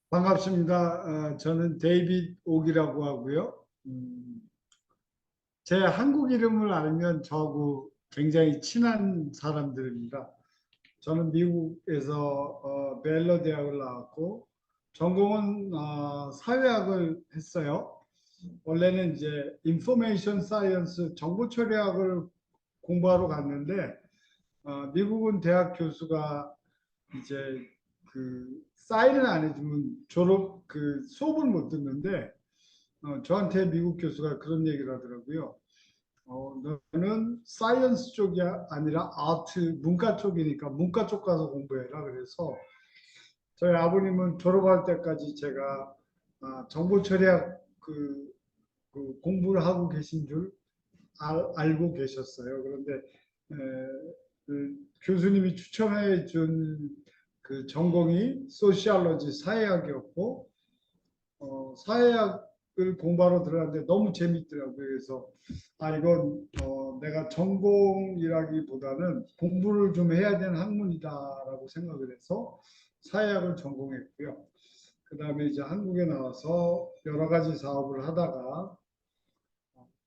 반갑습니다. 저는 데이빗 옥이라고 하고요. 제 한국 이름을 알면 저하고 굉장히 친한 사람들입니다. 저는 미국에서 벨러 대학을 나왔고 전공은 사회학을 했어요. 원래는 이제 인포메이션 사이언스 정보 처리학을 공부하러 갔는데 미국은 대학 교수가 이제 그 사인을 안 해주면 졸업 그 수업을 못 듣는데 저한테 미국 교수가 그런 얘기를 하더라고요. 너는 사이언스 쪽이 아니라 아트 문과 쪽이니까 문과 쪽 가서 공부해라. 그래서 저희 아버님은 졸업할 때까지 제가 정보 처리학 그 공부를 하고 계신 줄 알고 계셨어요. 그런데 그 교수님이 추천해 준 그 전공이 소시알러지 사회학이었고 사회학을 공부하러 들어갔는데 너무 재밌더라고요. 그래서 이건 내가 전공이라기보다는 공부를 좀 해야 되는 학문이다라고 생각을 해서 사회학을 전공했고요. 그 다음에 이제 한국에 나와서 여러 가지 사업을 하다가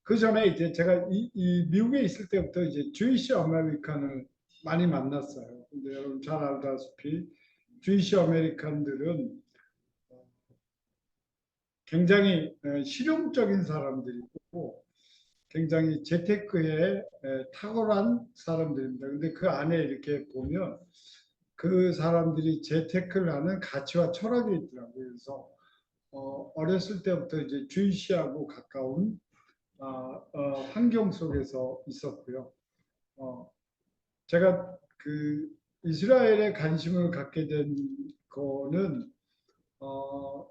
그 전에 이제 제가 이 미국에 있을 때부터 이제 주이시 아메리칸을 많이 만났어요. 근데 여러분 잘 알다시피 주이시 아메리칸들은 굉장히 실용적인 사람들이고 굉장히 재테크에 탁월한 사람들입니다. 근데 그 안에 이렇게 보면 그 사람들이 재테크를 하는 가치와 철학이 있더라고요. 그래서 어렸을 때부터 이제 주이시하고 가까운 환경 속에서 있었고요. 어, 제가 그 이스라엘에 관심을 갖게 된 거는 어,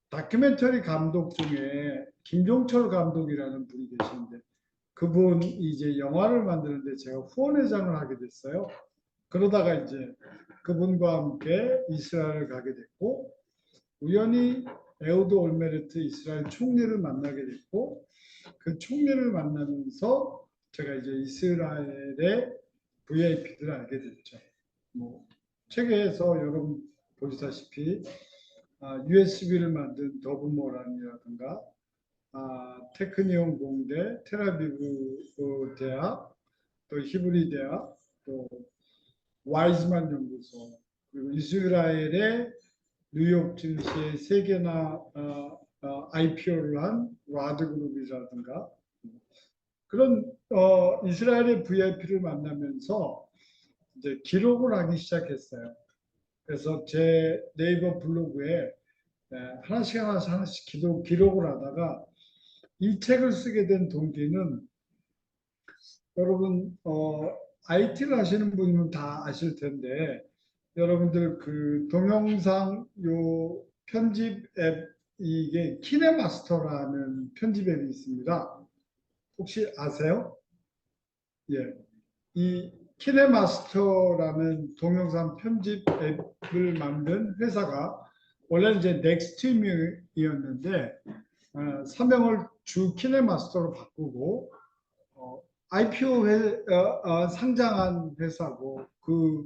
다큐멘터리 감독 중에 김종철 감독이라는 분이 계시는데 그분이 이제 영화를 만드는데 제가 후원회장을 하게 됐어요. 그러다가 이제 그분과 함께 이스라엘을 가게 됐고 우연히 에우드 올메르트 이스라엘 총리를 만나게 됐고 그 총리를 만나면서 제가 이제 이스라엘의 VIP를 알게 됐죠. 뭐 책에서 여러분 보시다시피 USB를 만든 더브모란이라든가 테크니온 공대, 테라비브 대학, 또 히브리 대학, 또 와이즈만 연구소, 그리고 이스라엘의 뉴욕 증시에 세 개나 IPO를 한 라드 그룹이라든가 그런 이스라엘의 VIP를 만나면서 이제 기록을 하기 시작했어요. 그래서 제 네이버 블로그에 하나씩 기록을 하다가 이 책을 쓰게 된 동기는 여러분 IT를 하시는 분이면 다 아실 텐데 여러분들 그 동영상 요 편집 앱 이게 키네마스터라는 편집 앱이 있습니다. 혹시 아세요? 예. 이 키네마스터라는 동영상 편집 앱을 만든 회사가 원래는 이제 넥스트림이었는데 사명을 주 키네마스터로 바꾸고 IPO 상장한 회사고 그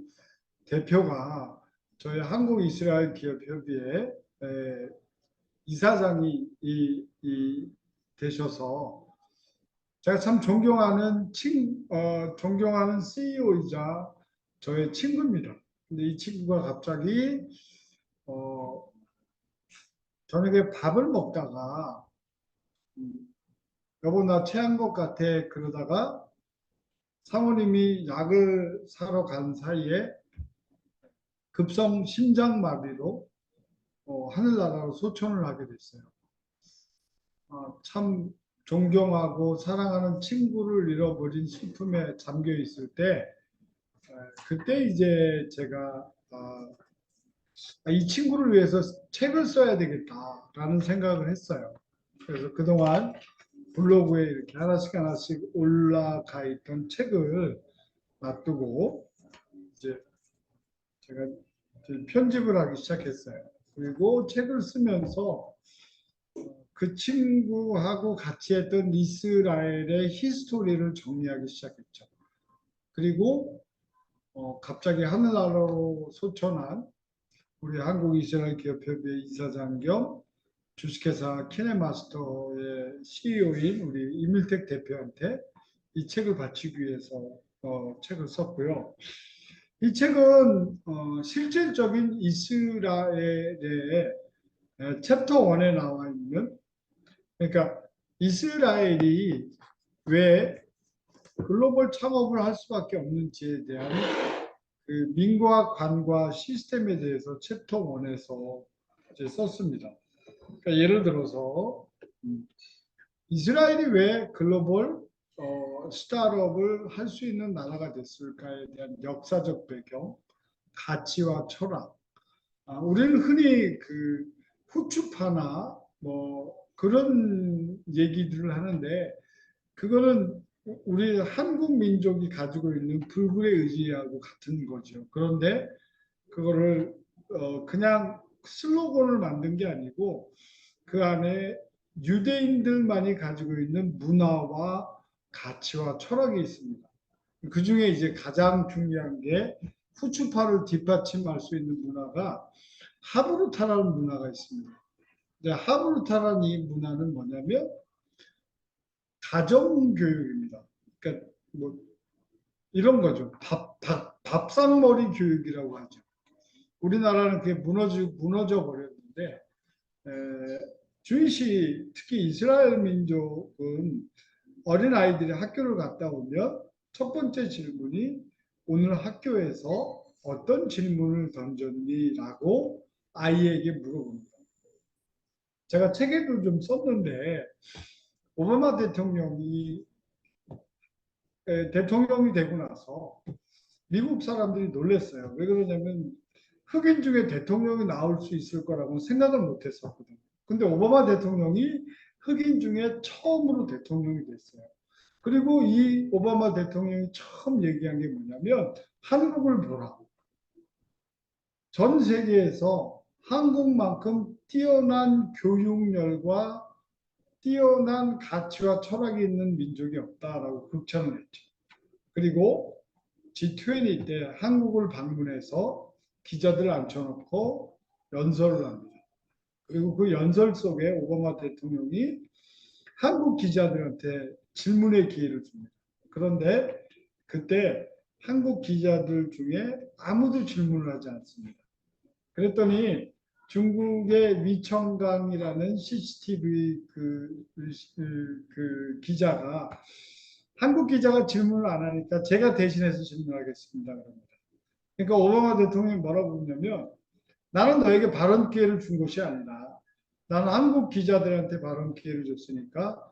대표가 저희 한국 이스라엘 기업협의회 이사장이 되셔서 제가 참 존경하는 CEO이자 저의 친구입니다. 근데 이 친구가 갑자기 어, 저녁에 밥을 먹다가 음, 여보 나 체한 것 같아 그러다가 사모님이 약을 사러 간 사이에 급성 심장마비로 하늘나라로 소천을 하게 됐어요. 참 존경하고 사랑하는 친구를 잃어버린 슬픔에 잠겨 있을 때 그때 이제 제가 이 친구를 위해서 책을 써야 되겠다라는 생각을 했어요. 그래서 그동안 블로그에 이렇게 하나씩 올라가 있던 책을 놔두고 이제 제가 편집을 하기 시작했어요. 그리고 책을 쓰면서 그 친구하고 같이 했던 이스라엘의 히스토리를 정리하기 시작했죠. 그리고 갑자기 하늘나라로 소천한 우리 한국-이스라엘 기업협회 이사장 겸 주식회사 키네마스터의 CEO인 우리 이밀택 대표한테 이 책을 바치기 위해서 책을 썼고요. 이 책은 실질적인 이스라엘의 챕터 1에 나와 있는, 그러니까 이스라엘이 왜 글로벌 창업을 할 수밖에 없는지에 대한 그 민과 관과 시스템에 대해서 챕터 1에서 이제 썼습니다. 그러니까 예를 들어서 이스라엘이 왜 글로벌 스타트업을 할 수 있는 나라가 됐을까에 대한 역사적 배경, 가치와 철학. 우리는 흔히 그 후추파나 뭐 그런 얘기들을 하는데 그거는 우리 한국 민족이 가지고 있는 불굴의 의지하고 같은 거죠. 그런데 그거를 그냥 슬로건을 만든 게 아니고 그 안에 유대인들만이 가지고 있는 문화와 가치와 철학이 있습니다. 그 중에 이제 가장 중요한 게 후추파를 뒷받침할 수 있는 문화가 하브루타라는 문화가 있습니다. 하브루타라는 이 문화는 뭐냐면 가정교육입니다. 그러니까 뭐 이런 거죠. 밥상머리 교육이라고 하죠. 우리나라는 그게 무너져 버렸는데 주이시 특히 이스라엘 민족은 어린 아이들이 학교를 갔다 오면 첫 번째 질문이 오늘 학교에서 어떤 질문을 던졌니라고 아이에게 물어봅니다. 제가 책에도 좀 썼는데 오바마 대통령이 되고 나서 미국 사람들이 놀랐어요. 왜 그러냐면 흑인 중에 대통령이 나올 수 있을 거라고 생각을 못 했었거든요. 근데 오바마 대통령이 흑인 중에 처음으로 대통령이 됐어요. 그리고 이 오바마 대통령이 처음 얘기한 게 뭐냐면 한국을 보라고. 전 세계에서 한국만큼 뛰어난 교육열과 뛰어난 가치와 철학이 있는 민족이 없다라고 극찬을 했죠. 그리고 G20 때 한국을 방문해서 기자들을 앉혀놓고 연설을 합니다. 그리고 그 연설 속에 오바마 대통령이 한국 기자들한테 질문의 기회를 줍니다. 그런데 그때 한국 기자들 중에 아무도 질문을 하지 않습니다. 그랬더니 중국의 위청강이라는 CCTV 그 기자가 한국 기자가 질문을 안 하니까 제가 대신해서 질문하겠습니다. 그럽니다. 그러니까 오바마 대통령이 뭐라고 그러냐면 나는 너에게 발언 기회를 준 것이 아니라 나는 한국 기자들한테 발언 기회를 줬으니까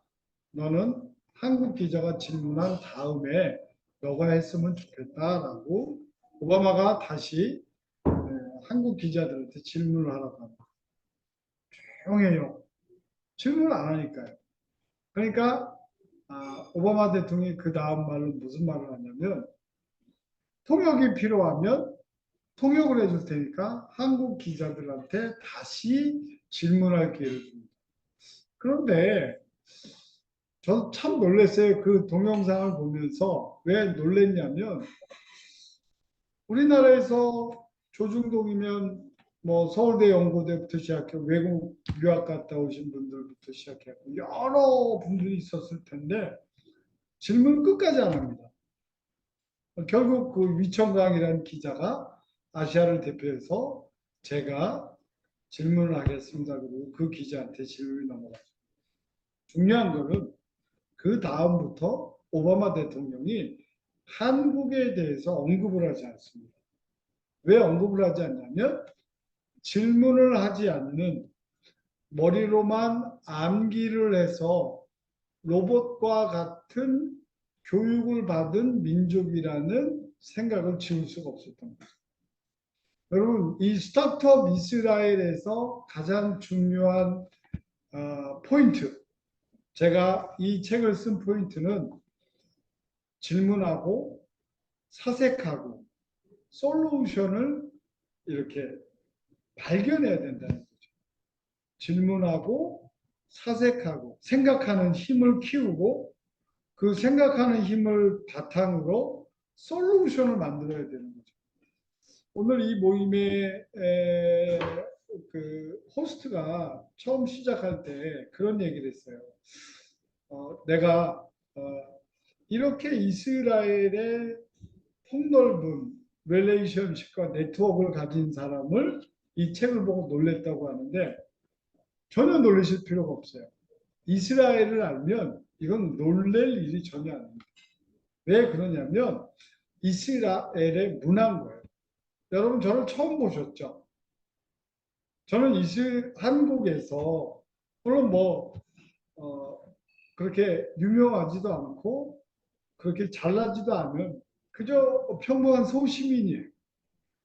너는 한국 기자가 질문한 다음에 너가 했으면 좋겠다라고 오바마가 다시 한국 기자들한테 질문을 하라고 합니다. 조용해요. 질문을 안 하니까요. 그러니까 오바마 대통령이 그 다음 말은 무슨 말을 하냐면 통역이 필요하면 통역을 해줄 테니까 한국 기자들한테 다시 질문할 기회를 줍니다. 그런데 저 참 놀랐어요. 그 동영상을 보면서 왜 놀랬냐면 우리나라에서 조중동이면 뭐 서울대 연고대부터 시작해 외국 유학 갔다 오신 분들부터 시작해서 여러 분들이 있었을 텐데 질문 끝까지 안 합니다. 결국 그 위청강이라는 기자가 아시아를 대표해서 제가 질문을 하겠습니다. 그리고 그 기자한테 질문이 넘어가죠. 중요한 거는 그 다음부터 오바마 대통령이 한국에 대해서 언급을 하지 않습니다. 왜 언급을 하지 않냐면 질문을 하지 않는 머리로만 암기를 해서 로봇과 같은 교육을 받은 민족이라는 생각을 지울 수가 없었던 거죠. 여러분, 이 스타트업 이스라엘에서 가장 중요한 포인트, 제가 이 책을 쓴 포인트는 질문하고 사색하고 솔루션을 이렇게 발견해야 된다는 거죠. 질문하고 사색하고 생각하는 힘을 키우고 그 생각하는 힘을 바탕으로 솔루션을 만들어야 되는 거죠. 오늘 이 모임의 그 호스트가 처음 시작할 때 그런 얘기를 했어요. 내가 이렇게 이스라엘의 폭넓은 릴레이션십과 네트워크를 가진 사람을 이 책을 보고 놀랬다고 하는데 전혀 놀라실 필요가 없어요. 이스라엘을 알면 이건 놀랄 일이 전혀 아닙니다. 왜 그러냐면 이스라엘의 문화인 거예요. 여러분 저를 처음 보셨죠? 저는 한국에서 물론 뭐 그렇게 유명하지도 않고 그렇게 잘나지도 않은 그저 평범한 소시민이에요.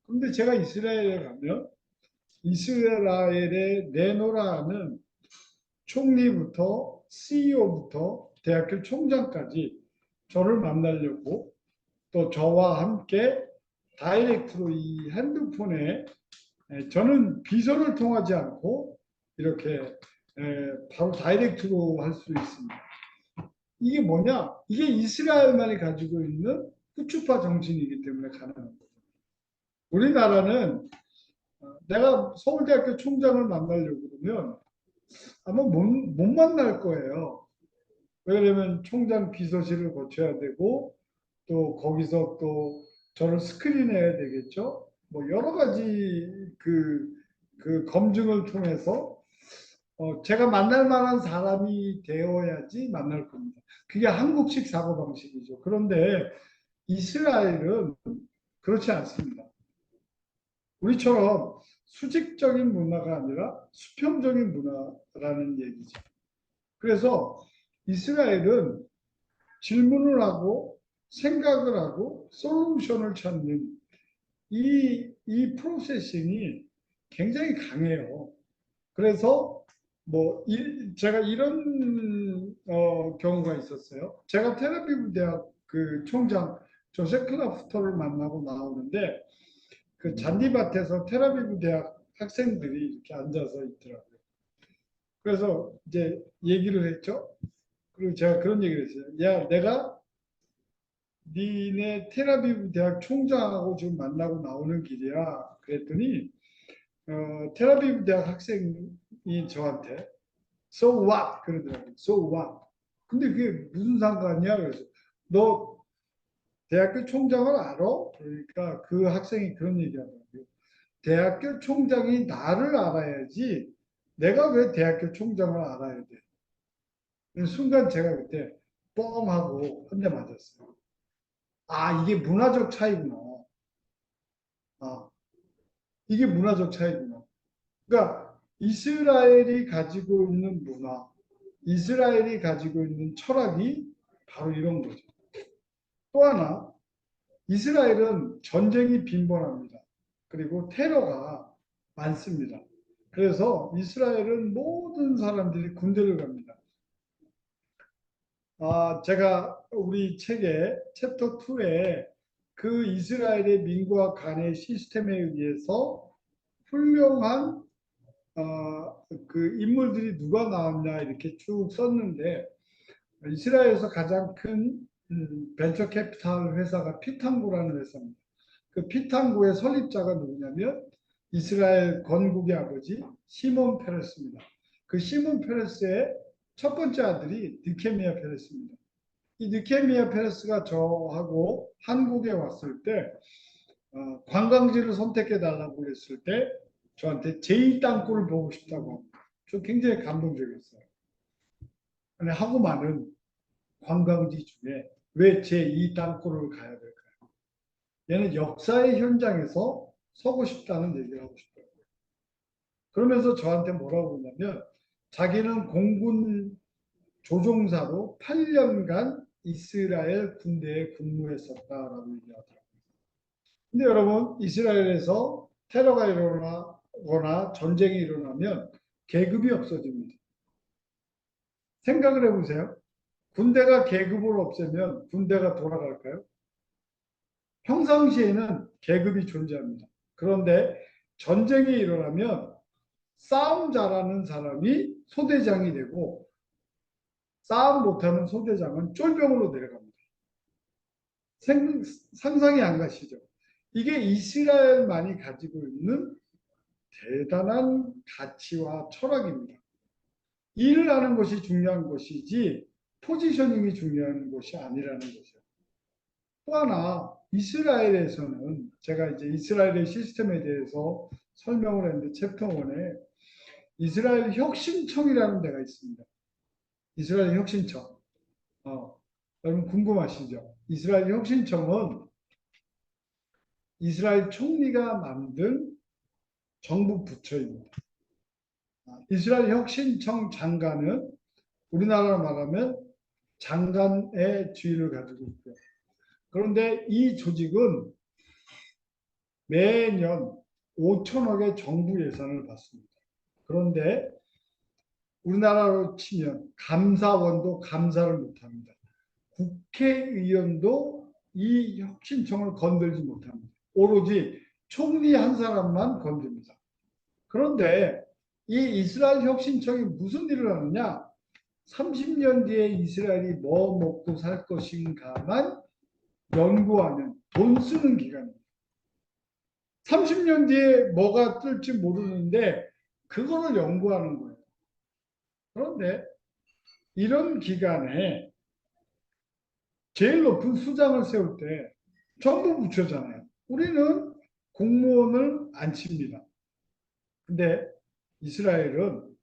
그런데 제가 이스라엘에 가면 이스라엘의 내노라하는 총리부터 CEO부터 대학교 총장까지 저를 만나려고 또 저와 함께 다이렉트로 이 핸드폰에 저는 비서를 통하지 않고 이렇게 바로 다이렉트로 할 수 있습니다. 이게 뭐냐? 이게 이스라엘만이 가지고 있는 후추파 정신이기 때문에 가능한 거죠. 우리나라는 내가 서울대학교 총장을 만나려고 그러면 아마 못 만날 거예요. 왜냐면 총장 비서실을 거쳐야 되고 또 거기서 또 저를 스크린해야 되겠죠. 뭐 여러 가지 그 검증을 통해서 제가 만날 만한 사람이 되어야지 만날 겁니다. 그게 한국식 사고방식이죠. 그런데 이스라엘은 그렇지 않습니다. 우리처럼 수직적인 문화가 아니라 수평적인 문화라는 얘기죠. 그래서 이스라엘은 질문을 하고 생각을 하고 솔루션을 찾는 이 프로세싱이 굉장히 강해요. 그래서 뭐 제가 이런 경우가 있었어요. 제가 텔아비브 대학 그 총장 조세 클라프터를 만나고 나오는데 그 잔디밭에서 텔아비브 대학 학생들이 이렇게 앉아서 있더라고요. 그래서 이제 얘기를 했죠. 그리고 제가 그런 얘기를 했어요. 야, 내가 니네 텔아비브 대학 총장하고 지금 만나고 나오는 길이야. 그랬더니 텔아비브 대학 학생이 저한테 So what? 그러더라고요. So what? 근데 그게 무슨 상관이야? 그래서 너 대학교 총장을 알아? 그러니까 그 학생이 그런 얘기하더라고요. 대학교 총장이 나를 알아야지 내가 왜 대학교 총장을 알아야 돼? 순간 제가 그때 뻥 하고 한 대 맞았어요. 아, 이게 문화적 차이구나. 아, 이게 문화적 차이구나. 그러니까 이스라엘이 가지고 있는 문화, 이스라엘이 가지고 있는 철학이 바로 이런 거죠. 또 하나, 이스라엘은 전쟁이 빈번합니다. 그리고 테러가 많습니다. 그래서 이스라엘은 모든 사람들이 군대를 갑니다. 제가 우리 책의 챕터 2에 그 이스라엘의 민과 간의 시스템에 의해서 훌륭한 그 인물들이 누가 나왔냐 이렇게 쭉 썼는데 이스라엘에서 가장 큰 벤처 캐피탈 회사가 피탄고라는 회사입니다. 그 피탄고의 설립자가 누구냐면 이스라엘 건국의 아버지 시몬 페레스입니다. 그 시몬 페레스의 첫 번째 아들이 느케미야 페레스입니다. 이 느케미야 페레스가 저하고 한국에 왔을 때 관광지를 선택해 달라고 했을 때 저한테 제2땅굴을 보고 싶다고 합니다. 저 굉장히 감동적이었어요. 아니, 하고 많은 관광지 중에 왜 제2땅굴을 가야 될까요? 얘는 역사의 현장에서 서고 싶다는 얘기를 하고 싶어요. 그러면서 저한테 뭐라고 그러냐면 자기는 공군 조종사로 8년간 이스라엘 군대에 근무했었다라고 얘기하더라고요. 근데 여러분 이스라엘에서 테러가 일어나거나 전쟁이 일어나면 계급이 없어집니다. 생각을 해보세요. 군대가 계급을 없애면 군대가 돌아갈까요? 평상시에는 계급이 존재합니다. 그런데 전쟁이 일어나면 싸움 잘하는 사람이 소대장이 되고 싸움 못하는 소대장은 쫄병으로 내려갑니다. 상상이 안 가시죠? 이게 이스라엘만이 가지고 있는 대단한 가치와 철학입니다. 일을 하는 것이 중요한 것이지 포지셔닝이 중요한 것이 아니라는 것이죠. 또 하나 이스라엘에서는 제가 이제 이스라엘의 시스템에 대해서 설명을 했는데 챕터 1에 이스라엘 혁신청이라는 데가 있습니다. 이스라엘 혁신청. 여러분 궁금하시죠? 이스라엘 혁신청은 이스라엘 총리가 만든 정부 부처입니다. 이스라엘 혁신청 장관은 우리나라로 말하면 장관의 지위를 가지고 있고요. 그런데 이 조직은 매년 5천억의 정부 예산을 받습니다. 그런데 우리나라로 치면 감사원도 감사를 못합니다. 국회의원도 이 혁신청을 건들지 못합니다. 오로지 총리 한 사람만 건듭니다. 그런데 이 이스라엘 혁신청이 무슨 일을 하느냐? 30년 뒤에 이스라엘이 뭐 먹고 살 것인가만 연구하는 돈 쓰는 기관입니다. 30년 뒤에 뭐가 뜰지 모르는데 그거를 연구하는 거예요. 그런데 이런 기관에 제일 높은 수장을 세울 때 정부 부처잖아요. 우리는 공무원을 안 칩니다. 근데 이스라엘은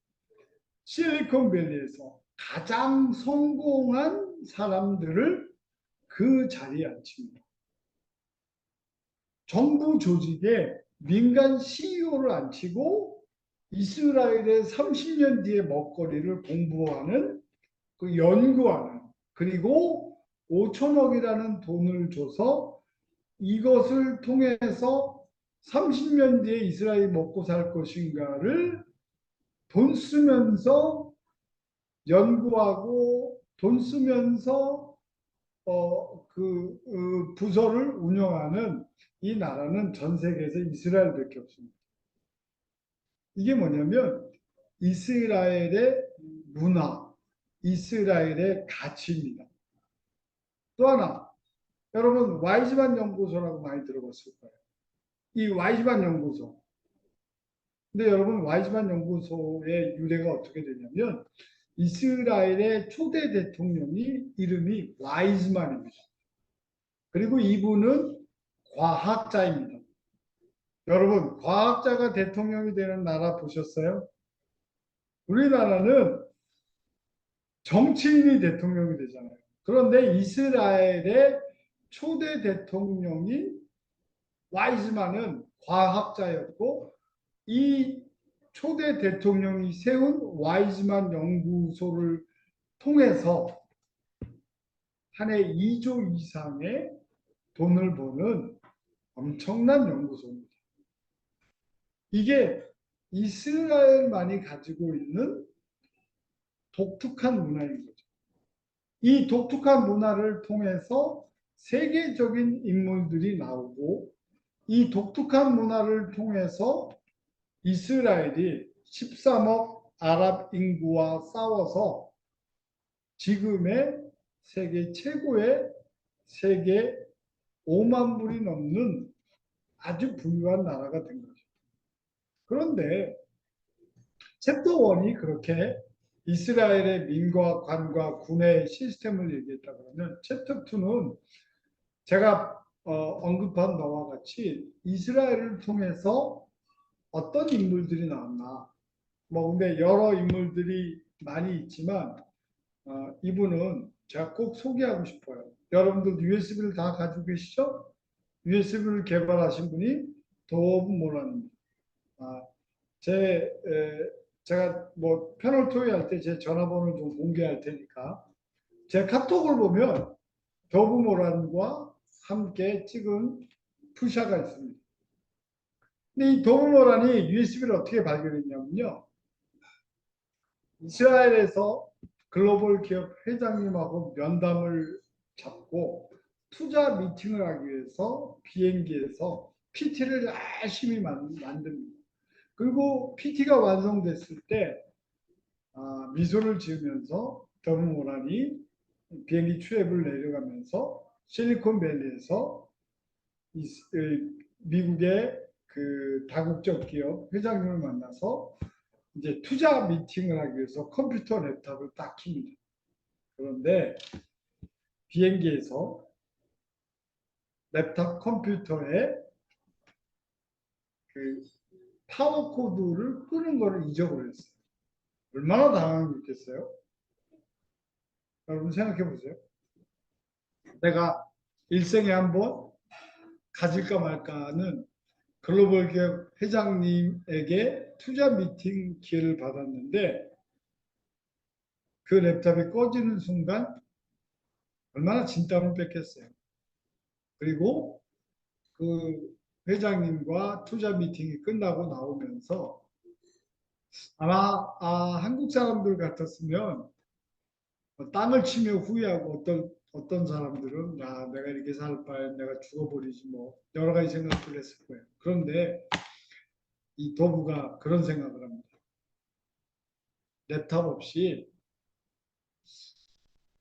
실리콘밸리에서 가장 성공한 사람들을 그 자리에 앉힙니다. 정부 조직에 민간 CEO를 앉히고 이스라엘의 30년 뒤의 먹거리를 공부하는 그 연구하는 그리고 5천억이라는 돈을 줘서 이것을 통해서 30년 뒤에 이스라엘이 먹고 살 것인가를 돈 쓰면서 연구하고 돈 쓰면서 부서를 운영하는 이 나라는 전 세계에서 이스라엘밖에 없습니다. 이게 뭐냐면 이스라엘의 문화, 이스라엘의 가치입니다. 또 하나, 여러분 와이즈만 연구소라고 많이 들어봤을 거예요. 이 와이즈만 연구소. 근데 여러분 와이즈만 연구소의 유래가 어떻게 되냐면 이스라엘의 초대 대통령이 이름이 와이즈만입니다. 그리고 이분은 과학자입니다. 여러분 과학자가 대통령이 되는 나라 보셨어요? 우리나라는 정치인이 대통령이 되잖아요. 그런데 이스라엘의 초대 대통령이 와이즈만은 과학자였고 이 초대 대통령이 세운 와이즈만 연구소를 통해서 한 해 2조 이상의 돈을 버는 엄청난 연구소입니다. 이게 이스라엘만이 가지고 있는 독특한 문화인 거죠. 이 독특한 문화를 통해서 세계적인 인물들이 나오고 이 독특한 문화를 통해서 이스라엘이 13억 아랍 인구와 싸워서 지금의 세계 최고의 세계 5만 불이 넘는 아주 부유한 나라가 된 거죠. 그런데 챕터 1이 그렇게 이스라엘의 민과 관과 군의 시스템을 얘기했다 그러면 챕터 2는 제가 언급한 바와 같이 이스라엘을 통해서 어떤 인물들이 나왔나. 뭐 근데 여러 인물들이 많이 있지만 이분은 제가 꼭 소개하고 싶어요. 여러분들 USB를 다 가지고 계시죠? USB를 개발하신 분이 도브 모란입니다. 제가 뭐 패널 토의 할 때 제 전화번호 좀 공개할 테니까 제 카톡을 보면 도브 모란과 함께 찍은 푸샤가 있습니다. 근데 이 도브 모란이 USB를 어떻게 발견했냐면요. 이스라엘에서 글로벌 기업 회장님하고 면담을 잡고 투자 미팅을 하기 위해서 비행기에서 PT를 열심히 만듭니다. 그리고 PT가 완성됐을 때 미소를 지으면서 더브 모란이 비행기 트랩을 내려가면서 실리콘밸리에서 미국의 그 다국적 기업 회장님을 만나서 이제 투자 미팅을 하기 위해서 컴퓨터 랩탑을 딱 킵니다. 그런데 비행기에서 랩탑 컴퓨터에 그 파워 코드를 끄는 거를 잊어버렸어요. 얼마나 당황했겠어요? 여러분 생각해 보세요. 내가 일생에 한번 가질까 말까는 글로벌 기업 회장님에게 투자 미팅 기회를 받았는데 그 랩탑이 꺼지는 순간 얼마나 진땀을 뺐겠어요. 그리고 그 회장님과 투자 미팅이 끝나고 나오면서 아마 한국 사람들 같았으면 땅을 치며 후회하고 어떤 사람들은 야 내가 이렇게 살 바에 내가 죽어버리지 뭐 여러 가지 생각을 했을 거예요. 그런데 이 도부가 그런 생각을 합니다. 랩탑 없이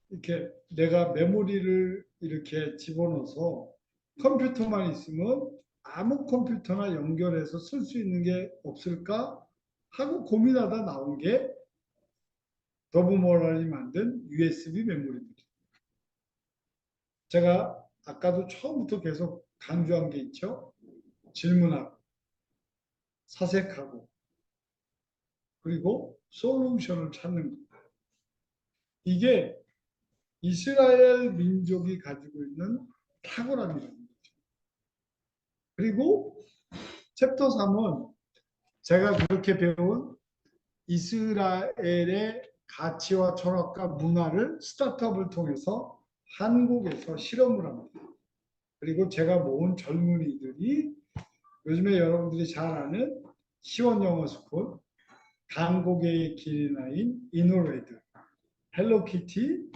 이렇게 내가 메모리를 이렇게 집어넣어서 컴퓨터만 있으면 아무 컴퓨터나 연결해서 쓸 수 있는 게 없을까 하고 고민하다 나온 게 더브 모란이 만든 USB 메모리입니다. 제가 아까도 처음부터 계속 강조한 게 있죠. 질문하고 사색하고 그리고 솔루션을 찾는 것. 이게 이스라엘 민족이 가지고 있는 탁월함이라는 거죠. 그리고 챕터 3은 제가 그렇게 배운 이스라엘의 가치와 철학과 문화를 스타트업을 통해서 한국에서 실험을 합니다. 그리고 제가 모은 젊은이들이 요즘에 여러분들이 잘 아는 시원영어스쿨, 강고개의 길이 나인 이노레드, 헬로키티,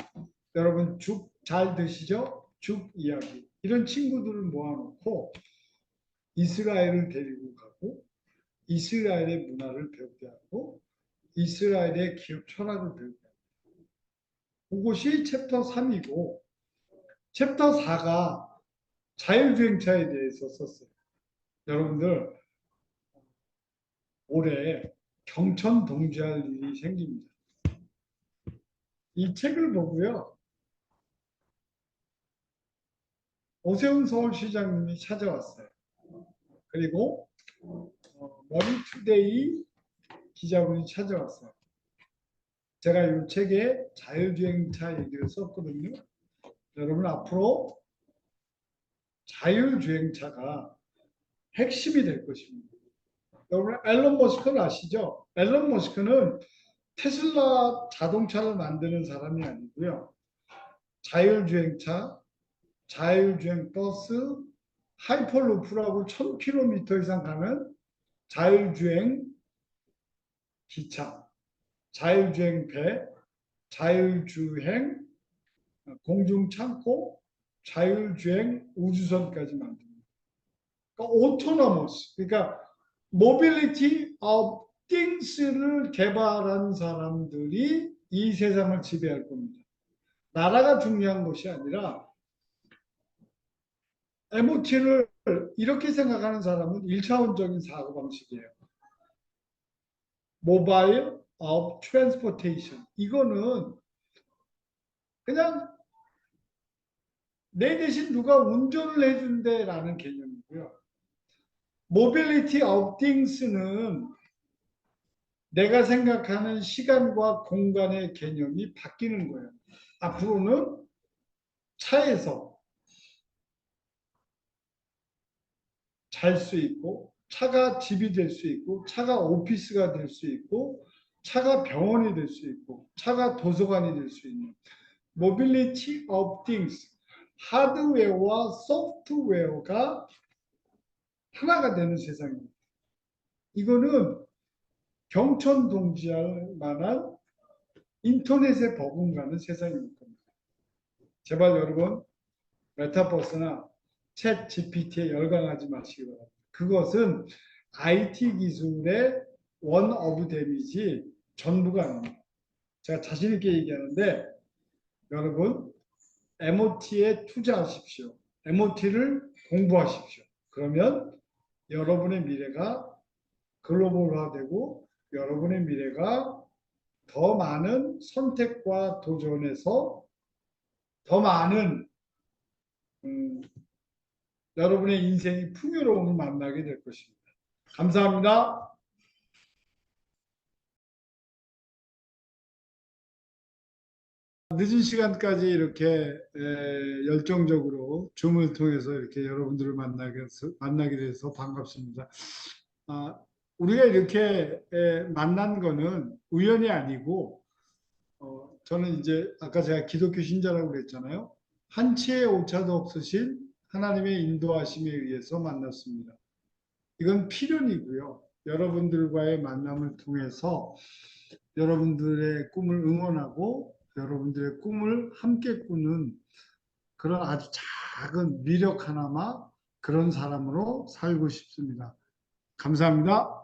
여러분 죽 잘 드시죠? 죽 이야기. 이런 친구들을 모아놓고 이스라엘을 데리고 가고 이스라엘의 문화를 배우게 하고 이스라엘의 기업 철학을 배우게 하고 그것이 챕터 3이고 챕터 4가 자율주행차에 대해서 썼어요. 여러분들 올해 경천 동지할 일이 생깁니다. 이 책을 보고요. 오세훈 서울시장님이 찾아왔어요. 그리고 머니투데이 기자분이 찾아왔어요. 제가 이 책에 자율주행차 얘기를 썼거든요. 여러분 앞으로 자율주행차가 핵심이 될 것입니다. 여러분 앨런 머스크를 아시죠? 앨런 머스크는 테슬라 자동차를 만드는 사람이 아니고요. 자율주행차, 자율주행 버스, 하이퍼루프라고 1000km 이상 가는 자율주행 기차, 자율주행 배, 자율주행 공중창고, 자율주행 우주선까지 만듭니다. 그러니까 오토노머스, 그러니까 모빌리티 of things를 개발한 사람들이 이 세상을 지배할 겁니다. 나라가 중요한 것이 아니라 MOT를 이렇게 생각하는 사람은 1차원적인 사고방식이에요. 모바일 of transportation. 이거는 그냥 내 대신 누가 운전을 해준대라는 개념이고요. 모빌리티 of things는 내가 생각하는 시간과 공간의 개념이 바뀌는 거예요. 앞으로는 차에서 잘 수 있고 차가 집이 될 수 있고 차가 오피스가 될 수 있고 차가 병원이 될 수 있고 차가 도서관이 될 수 있는 모빌리티 of things 하드웨어와 소프트웨어가 하나가 되는 세상입니다. 이거는 경천동지할 만한 인터넷에 버금가는 세상입니다. 제발 여러분 메타버스나 챗 GPT에 열광하지 마시기 바랍니다. 그것은 IT 기술의 원 오브 데미지 전부가 아닙니다. 제가 자신 있게 얘기하는데 여러분 MOT에 투자하십시오. MOT를 공부하십시오. 그러면 여러분의 미래가 글로벌화되고 여러분의 미래가 더 많은 선택과 도전에서 더 많은 음, 여러분의 인생이 풍요로움을 만나게 될 것입니다. 감사합니다. 늦은 시간까지 이렇게 열정적으로 줌을 통해서 이렇게 여러분들을 만나게 돼서 반갑습니다. 아, 우리가 이렇게 만난 거는 우연이 아니고 저는 이제 아까 제가 기독교 신자라고 그랬잖아요. 한치의 오차도 없으신 하나님의 인도하심에 의해서 만났습니다. 이건 필연이고요. 여러분들과의 만남을 통해서 여러분들의 꿈을 응원하고 여러분들의 꿈을 함께 꾸는 그런 아주 작은 미력 하나마 그런 사람으로 살고 싶습니다. 감사합니다.